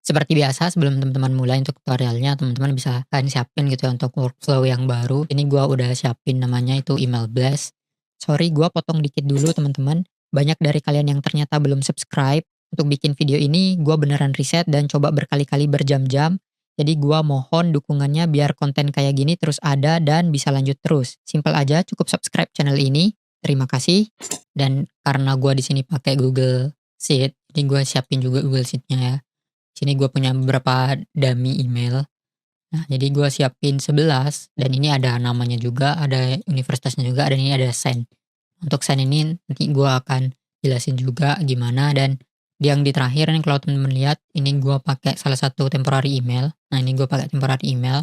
Seperti biasa sebelum teman-teman mulai untuk tutorialnya, teman-teman bisa kan siapin gitu ya untuk workflow yang baru. Ini gua udah siapin namanya itu email blast. Sorry gua potong dikit dulu teman-teman. Banyak dari kalian yang ternyata belum subscribe. Untuk bikin video ini gua beneran riset dan coba berkali-kali berjam-jam. Jadi gua mohon dukungannya biar konten kayak gini terus ada dan bisa lanjut terus. Simple aja, cukup subscribe channel ini. Terima kasih. Dan karena gua di sini pakai Google Sheet, jadi gua siapin juga Google Sheet-nya ya. Sini gue punya beberapa dummy email. Nah, jadi gue siapin 11 dan ini ada namanya juga, ada universitasnya juga, dan ini ada send. Untuk send ini nanti gue akan jelasin juga gimana dan yang di terakhir nih kalau teman-teman lihat ini gue pakai salah satu temporary email. Nah, ini gue pakai temporary email.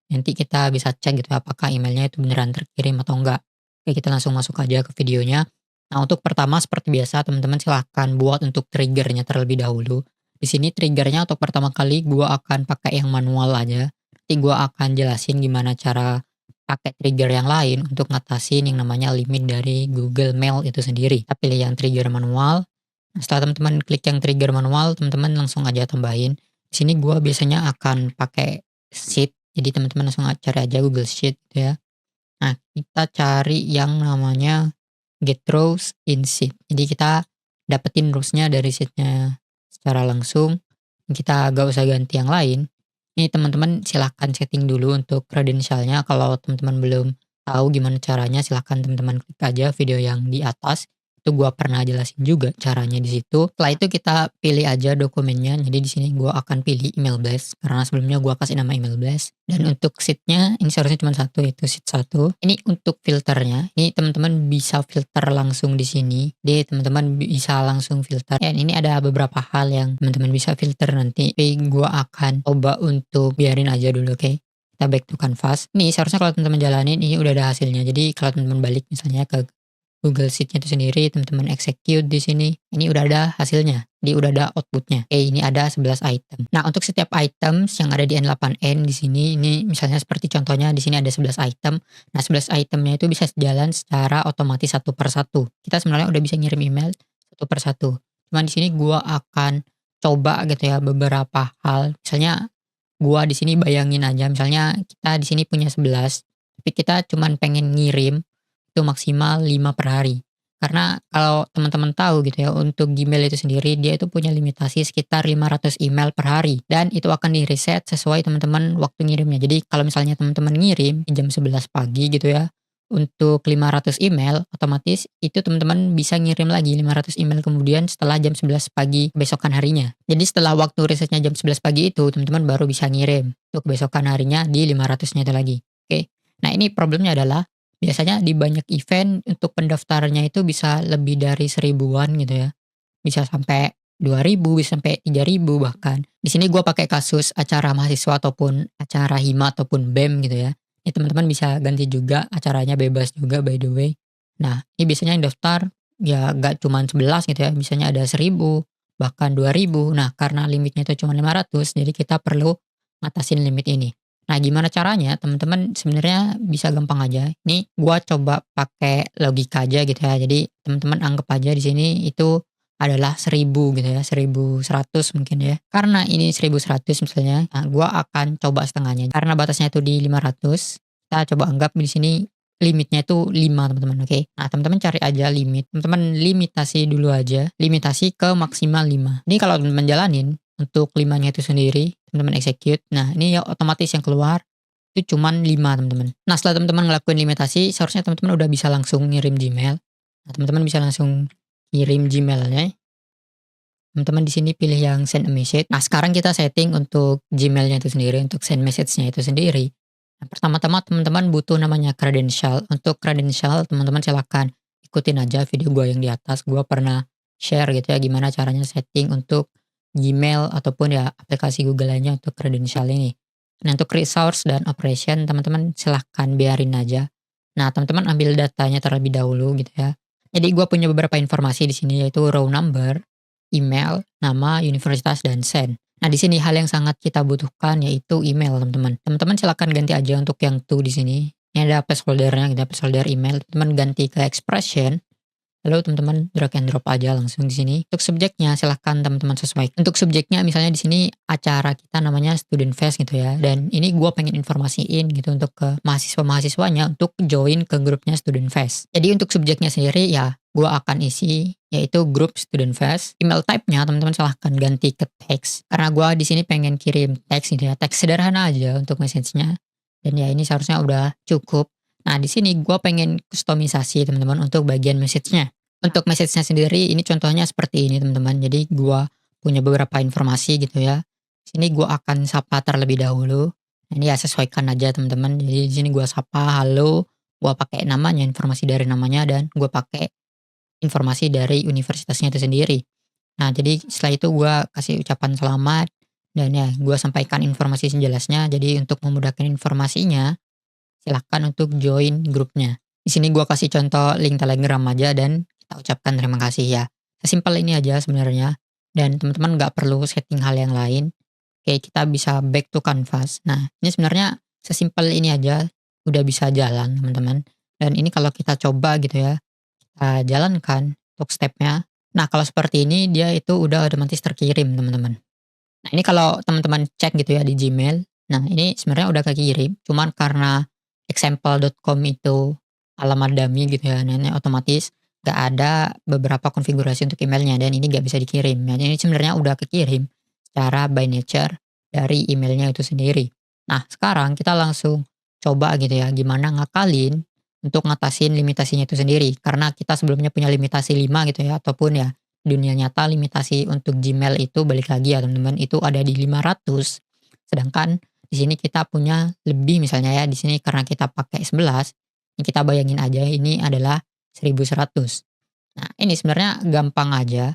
Nanti kita bisa cek gitu apakah emailnya itu beneran terkirim atau enggak. Oke, kita langsung masuk aja ke videonya. Nah, untuk pertama seperti biasa teman-teman silahkan buat untuk triggernya terlebih dahulu. Di sini triggernya untuk pertama kali gua akan pakai yang manual aja. Nanti gua akan jelasin gimana cara pakai trigger yang lain untuk ngatasin yang namanya limit dari Google Mail itu sendiri. Kita pilih yang trigger manual. Nah, setelah teman-teman klik yang trigger manual, teman-teman langsung aja tambahin. Di sini gua biasanya akan pakai sheet, jadi teman-teman langsung cari aja Google Sheet gitu ya. Nah, kita cari yang namanya get rows in sheet. Jadi kita dapetin rows-nya dari sheet-nya secara langsung. Kita gak usah ganti yang lain. Ini teman-teman silahkan setting dulu untuk kredensialnya. Kalau teman-teman belum tahu gimana caranya, silahkan teman-teman klik aja video yang di atas. Itu gua pernah jelasin juga caranya di situ. Setelah itu kita pilih aja dokumennya. Jadi di sini gua akan pilih email blast karena sebelumnya gua kasih nama email blast. Dan untuk sheet-nya ini seharusnya cuma satu, yaitu sheet 1. Ini untuk filternya. Ini teman-teman bisa filter langsung di sini. Jadi teman-teman bisa langsung filter. Dan ini ada beberapa hal yang teman-teman bisa filter nanti. Tapi gua akan coba untuk biarin aja dulu, oke? Kita back to canvas. Ini seharusnya kalau teman-teman jalanin ini udah ada hasilnya. Jadi kalau teman-teman balik misalnya ke Google Sheet-nya itu sendiri, teman-teman execute di sini. Ini udah ada hasilnya, jadi udah ada outputnya. Oke, ini ada 11 item. Nah, untuk setiap items yang ada di N8N di sini, ini misalnya seperti contohnya di sini ada 11 item. Nah, 11 itemnya itu bisa jalan secara otomatis satu per satu. Kita sebenarnya udah bisa ngirim email satu per satu. Cuman di sini gua akan coba gitu ya beberapa hal. Misalnya gua di sini bayangin aja, misalnya kita di sini punya 11, tapi kita cuman pengen ngirim itu maksimal 5 per hari. Karena kalau teman-teman tahu gitu ya, untuk Gmail itu sendiri dia itu punya limitasi sekitar 500 email per hari dan itu akan di-reset sesuai teman-teman waktu ngirimnya. Jadi kalau misalnya teman-teman ngirim di jam 11 pagi gitu ya, untuk 500 email otomatis itu teman-teman bisa ngirim lagi 500 email kemudian setelah jam 11 pagi besokan harinya. Jadi setelah waktu resetnya jam 11 pagi itu teman-teman baru bisa ngirim untuk besokan harinya di 500-nya itu lagi. Oke. Nah, ini problemnya adalah biasanya di banyak event untuk pendaftarannya itu bisa lebih dari 1000-an gitu ya. Bisa sampai 2000, bisa sampai 3000 bahkan. Di sini gua pakai kasus acara mahasiswa ataupun acara hima ataupun BEM gitu ya. Ini teman-teman bisa ganti juga acaranya bebas juga by the way. Nah, ini biasanya yang daftar ya gak cuman 11 gitu ya, biasanya ada 1000 bahkan 2000. Nah, karena limitnya itu cuma 500, jadi kita perlu ngatasin limit ini. Nah, gimana caranya? Teman-teman sebenarnya bisa gampang aja. Ini gua coba pakai logika aja gitu ya. Jadi teman-teman anggap aja di sini itu adalah 1000 gitu ya, 1100 mungkin ya. Karena ini 1100 misalnya, nah gua akan coba setengahnya. Karena batasnya itu di 500, kita coba anggap di sini limitnya itu 5 teman-teman, oke. Nah, teman-teman cari aja limit. Teman-teman limitasi dulu aja, limitasi ke maksimal 5. Ini kalau teman-teman jalanin untuk 5-nya itu sendiri, teman-teman execute. Nah, ini ya otomatis yang keluar itu cuman 5 teman-teman. Nah, setelah teman-teman ngelakuin limitasi, seharusnya teman-teman udah bisa langsung ngirim Gmail. Nah, teman-teman bisa langsung kirim Gmail-nya. Teman-teman di sini pilih yang send a message. Nah, sekarang kita setting untuk Gmail-nya itu sendiri, untuk send message-nya itu sendiri. Nah, pertama-tama teman-teman butuh namanya credential. Untuk credential, teman-teman silakan ikutin aja video gua yang di atas. Gua pernah share gitu ya gimana caranya setting untuk Gmail ataupun ya aplikasi Google lainnya untuk credential ini. Nah, untuk resource dan operation teman-teman silahkan biarin aja. Nah, teman-teman ambil datanya terlebih dahulu gitu ya. Jadi gua punya beberapa informasi di sini yaitu row number, email, nama, universitas, dan send. Nah, di sini hal yang sangat kita butuhkan yaitu email, teman-teman. Teman-teman silakan ganti aja untuk yang to di sini. Ini ada placeholder-nya, gitu, placeholder email. Teman-teman ganti ke expression. Lalu teman-teman drag and drop aja langsung di sini. Untuk subjeknya silahkan teman-teman sesuaikan. Untuk subjeknya misalnya di sini acara kita namanya Student Fest gitu ya. Dan ini gue pengen informasiin gitu untuk ke mahasiswa-mahasiswanya untuk join ke grupnya Student Fest. Jadi untuk subjeknya sendiri ya gue akan isi yaitu grup Student Fest. Email type-nya teman-teman silahkan ganti ke teks. Karena gue di sini pengen kirim teks gitu ya. Teks sederhana aja untuk message-nya. Dan ya ini seharusnya udah cukup. Nah, di sini gue pengen kustomisasi teman-teman untuk bagian message-nya. Untuk message-nya sendiri ini contohnya seperti ini teman-teman. Jadi gue punya beberapa informasi gitu ya. Sini gue akan sapa terlebih dahulu. Nah, ini ya sesuaikan aja teman-teman. Jadi di sini gue sapa halo, gue pakai namanya, informasi dari namanya dan gue pakai informasi dari universitasnya itu sendiri. Nah, jadi setelah itu gue kasih ucapan selamat dan ya gue sampaikan informasi sejelasnya. Jadi untuk memudahkan informasinya silahkan untuk join grupnya. Di sini gua kasih contoh link Telegram aja dan kita ucapkan terima kasih ya. Sesimpel ini aja sebenarnya. Dan teman-teman nggak perlu setting hal yang lain. Kayak kita bisa back to canvas. Nah, ini sebenarnya sesimpel ini aja udah bisa jalan teman-teman. Dan ini kalau kita coba gitu ya, kita jalankan untuk stepnya. Nah, kalau seperti ini dia itu udah otomatis terkirim teman-teman. Nah, ini kalau teman-teman cek gitu ya di Gmail. Nah, ini sebenarnya udah kekirim. Cuman karena example.com itu alamat dummy gitu ya. Nah, ini otomatis nggak ada beberapa konfigurasi untuk emailnya dan ini nggak bisa dikirim. Nah, ini sebenarnya udah kekirim secara by nature dari emailnya itu sendiri. Nah, sekarang kita langsung coba gitu ya, gimana ngakalin untuk ngatasin limitasinya itu sendiri. Karena kita sebelumnya punya limitasi 5 gitu ya, ataupun ya dunia nyata limitasi untuk Gmail itu balik lagi ya teman-teman, itu ada di 500. Sedangkan di sini kita punya lebih misalnya ya, di sini karena kita pakai 11, kita bayangin aja ini adalah 1100. Nah, ini sebenarnya gampang aja.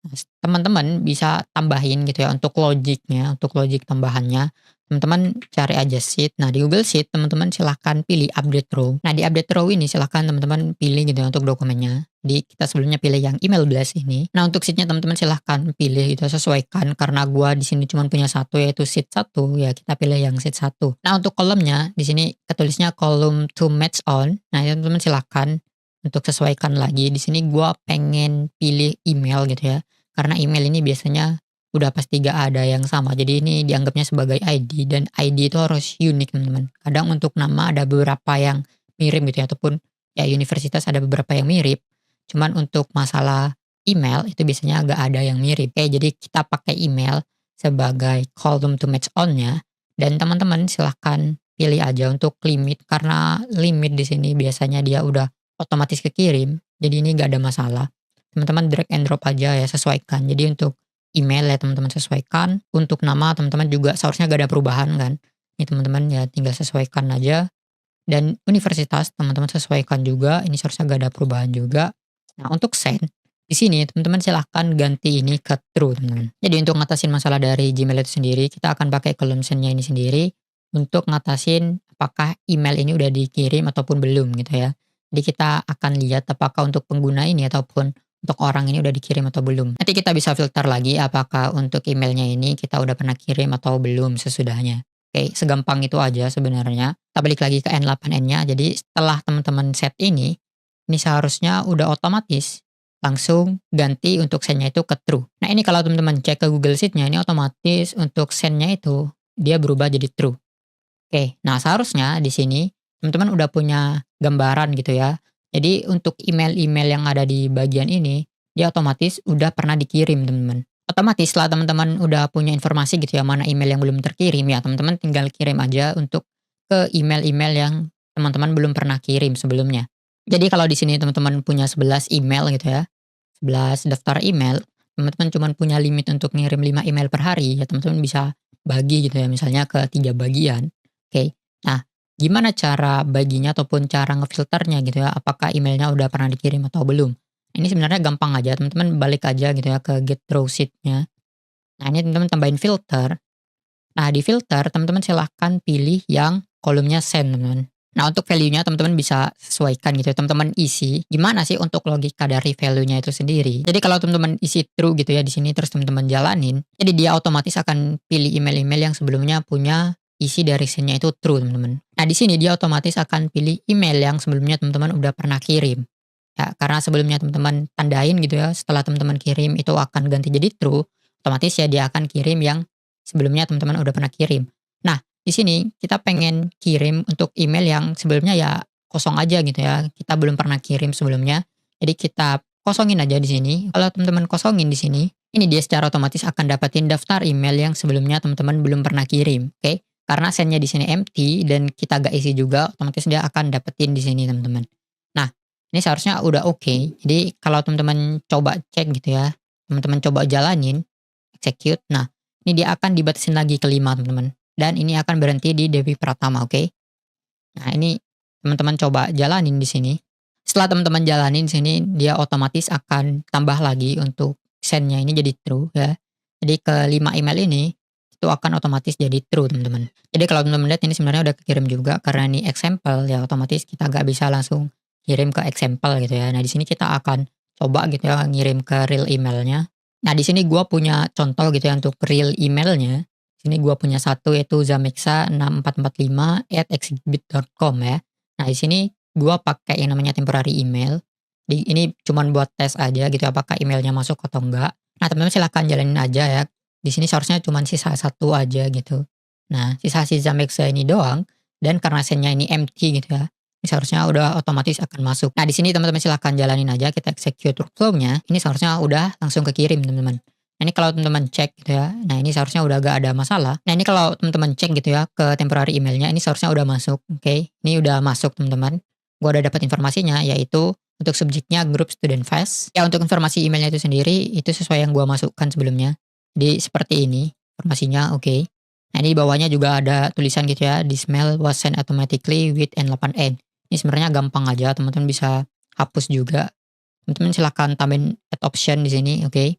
Nah, teman-teman bisa tambahin gitu ya untuk logiknya, untuk logik tambahannya. Teman-teman cari aja sheet. Nah, di Google Sheet teman-teman silahkan pilih update row. Nah, di update row ini silahkan teman-teman pilih gitu ya untuk dokumennya. Jadi kita sebelumnya pilih yang email blast ini. Nah, untuk sheetnya teman-teman silahkan pilih gitu sesuaikan karena gua di sini cuma punya satu yaitu sheet satu ya kita pilih yang sheet satu. Nah, untuk kolomnya di sini ketulisnya column to match on. Nah, ya teman-teman silahkan untuk sesuaikan lagi. Di sini gua pengen pilih email gitu ya. Karena email ini biasanya udah pasti gak ada yang sama. Jadi ini dianggapnya sebagai ID dan ID itu harus unik teman-teman. Kadang untuk nama ada beberapa yang mirip gitu ya ataupun ya universitas ada beberapa yang mirip. Cuman untuk masalah email itu biasanya gak ada yang mirip. Oke, jadi kita pakai email sebagai column to match on-nya dan teman-teman silahkan pilih aja untuk limit karena limit di sini biasanya dia udah otomatis kekirim. Jadi ini gak ada masalah. Teman-teman drag and drop aja ya sesuaikan. Jadi untuk email ya teman-teman sesuaikan. Untuk nama teman-teman juga seharusnya gak ada perubahan kan. Ini teman-teman ya tinggal sesuaikan aja. Dan universitas teman-teman sesuaikan juga. Ini seharusnya gak ada perubahan juga. Nah untuk send di sini teman-teman silahkan ganti ini ke true teman-teman. Jadi untuk ngatasin masalah dari Gmail itu sendiri kita akan pakai column send-nya ini sendiri untuk ngatasin apakah email ini udah dikirim ataupun belum gitu ya. Jadi kita akan lihat apakah untuk pengguna ini ataupun untuk orang ini udah dikirim atau belum. Nanti kita bisa filter lagi apakah untuk emailnya ini kita udah pernah kirim atau belum sesudahnya. Oke, segampang itu aja sebenarnya. Kita balik lagi ke N8N-nya. Jadi setelah teman-teman set ini seharusnya udah otomatis langsung ganti untuk send-nya itu ke true. Nah ini kalau teman-teman cek ke Google Sheet-nya ini otomatis untuk send-nya itu dia berubah jadi true. Oke, nah seharusnya di sini teman-teman udah punya gambaran gitu ya. Jadi untuk email-email yang ada di bagian ini, dia otomatis udah pernah dikirim teman-teman. Otomatis setelah teman-teman udah punya informasi gitu ya, mana email yang belum terkirim ya teman-teman tinggal kirim aja untuk ke email-email yang teman-teman belum pernah kirim sebelumnya. Jadi kalau di sini teman-teman punya 11 email gitu ya, 11 daftar email, teman-teman cuma punya limit untuk ngirim 5 email per hari, ya teman-teman bisa bagi gitu ya, misalnya ke 3 bagian. Oke. Nah, gimana cara baginya ataupun cara ngefilternya gitu ya, apakah emailnya udah pernah dikirim atau belum? Ini sebenarnya gampang aja, teman-teman balik aja gitu ya ke get row sheet-nya. Nah, ini teman-teman tambahin filter. Nah, di filter teman-teman silahkan pilih yang kolomnya send, teman-teman. Nah, untuk value-nya teman-teman bisa sesuaikan gitu ya, teman-teman isi gimana sih untuk logika dari value-nya itu sendiri. Jadi kalau teman-teman isi true gitu ya di sini terus teman-teman jalanin, jadi dia otomatis akan pilih email-email yang sebelumnya punya isi dari send-nya itu true, teman-teman. Nah, di sini dia otomatis akan pilih email yang sebelumnya teman-teman udah pernah kirim. Ya, karena sebelumnya teman-teman tandain gitu ya, setelah teman-teman kirim itu akan ganti jadi true, otomatis ya dia akan kirim yang sebelumnya teman-teman udah pernah kirim. Nah, di sini kita pengen kirim untuk email yang sebelumnya ya kosong aja gitu ya, kita belum pernah kirim sebelumnya. Jadi kita kosongin aja di sini. Kalau teman-teman kosongin di sini, ini dia secara otomatis akan dapetin daftar email yang sebelumnya teman-teman belum pernah kirim, oke? Karena sendnya di sini empty dan kita gak isi juga, otomatis dia akan dapetin di sini teman-teman. Nah, ini seharusnya udah oke. Jadi kalau teman-teman coba cek gitu ya, teman-teman coba jalanin, execute. Nah, ini dia akan dibatasin lagi ke 5 teman-teman. Dan ini akan berhenti di Dewi Pratama, oke? Nah, ini teman-teman coba jalanin di sini. Setelah teman-teman jalanin di sini, dia otomatis akan tambah lagi untuk send-nya ini jadi true ya. Jadi ke 5 email ini itu akan otomatis jadi true teman-teman. Jadi kalau teman-teman lihat ini sebenarnya udah kekirim juga karena ini example ya otomatis kita nggak bisa langsung kirim ke example gitu ya. Nah di sini kita akan coba gitu ya ngirim ke real emailnya. Nah di sini gua punya contoh gitu ya untuk real emailnya. Sini gua punya satu yaitu zamexa6445@exhibit.com ya. Nah di sini gua pakai yang namanya temporary email. Ini cuman buat tes aja gitu apakah emailnya masuk atau enggak. Nah teman-teman silahkan jalanin aja ya. Di sini seharusnya cuman sisa satu aja gitu. Nah sisa si Zamexa ini doang dan karena sendnya ini empty gitu ya. Ini seharusnya udah otomatis akan masuk. Nah di sini teman-teman silahkan jalanin aja kita execute workflow-nya. Ini seharusnya udah langsung kekirim teman-teman. Nah ini kalau teman-teman cek gitu ya, nah ini seharusnya udah gak ada masalah. Nah ini kalau teman-teman cek gitu ya ke temporary emailnya, ini seharusnya udah masuk, oke? Ini udah masuk teman-teman. Gua udah dapat informasinya, yaitu untuk subjeknya grup student fest. Ya untuk informasi emailnya itu sendiri, itu sesuai yang gua masukkan sebelumnya. Jadi seperti ini informasinya, oke? Nah ini di bawahnya juga ada tulisan gitu ya, this mail was sent automatically with N8N. Ini sebenarnya gampang aja, teman-teman bisa hapus juga. Teman-teman silahkan tambahin add option di sini, oke?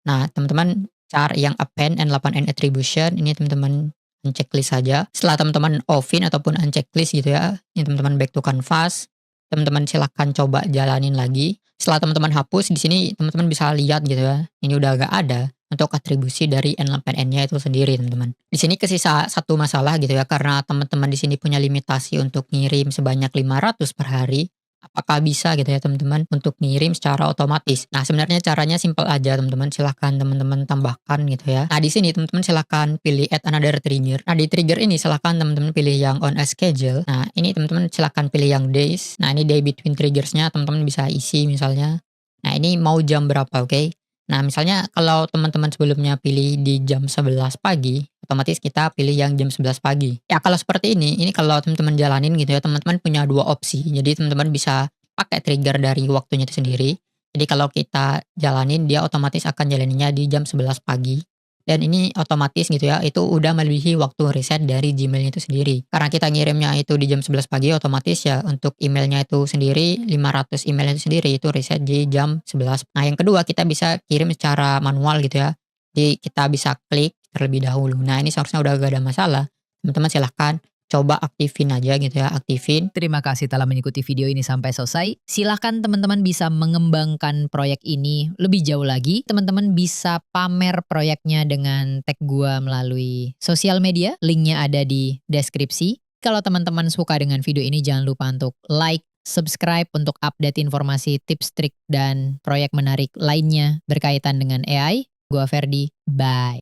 Nah, teman-teman cari yang append N8N attribution, ini teman-teman checklist saja. Setelah teman-teman offin ataupun unchecklist gitu ya, ini teman-teman back to canvas. Teman-teman silahkan coba jalanin lagi. Setelah teman-teman hapus, di sini teman-teman bisa lihat gitu ya, ini udah agak ada untuk atribusi dari N8N-nya itu sendiri, teman-teman. Di sini kesisa satu masalah gitu ya, karena teman-teman di sini punya limitasi untuk ngirim sebanyak 500 per hari. Apakah bisa gitu ya teman-teman untuk ngirim secara otomatis. Nah sebenarnya caranya simpel aja teman-teman, silahkan teman-teman tambahkan gitu ya. Nah di sini teman-teman silahkan pilih add another trigger. Nah di trigger ini silahkan teman-teman pilih yang on a schedule. Nah ini teman-teman silahkan pilih yang days. Nah ini day between triggersnya teman-teman bisa isi misalnya. Nah ini mau jam berapa, oke? Nah misalnya kalau teman-teman sebelumnya pilih di jam 11 pagi, otomatis kita pilih yang jam 11 pagi. Ya kalau seperti ini kalau teman-teman jalanin gitu ya, teman-teman punya dua opsi. Jadi teman-teman bisa pakai trigger dari waktunya itu sendiri. Jadi kalau kita jalanin, dia otomatis akan jalaninnya di jam 11 pagi. Dan ini otomatis gitu ya, itu udah melebihi waktu reset dari Gmail itu sendiri. Karena kita ngirimnya itu di jam 11 pagi, otomatis ya untuk emailnya itu sendiri, 500 email itu sendiri itu reset di jam 11. Nah yang kedua kita bisa kirim secara manual gitu ya. Jadi kita bisa klik terlebih dahulu. Nah ini seharusnya udah gak ada masalah. Teman-teman silahkan coba aktifin aja gitu ya, aktifin. Terima kasih telah mengikuti video ini sampai selesai. Silahkan teman-teman bisa mengembangkan proyek ini lebih jauh lagi. Teman-teman bisa pamer proyeknya dengan tag gua melalui sosial media. Linknya ada di deskripsi. Kalau teman-teman suka dengan video ini jangan lupa untuk like, subscribe untuk update informasi, tips, trik, dan proyek menarik lainnya berkaitan dengan AI. Gua Ferdi, bye.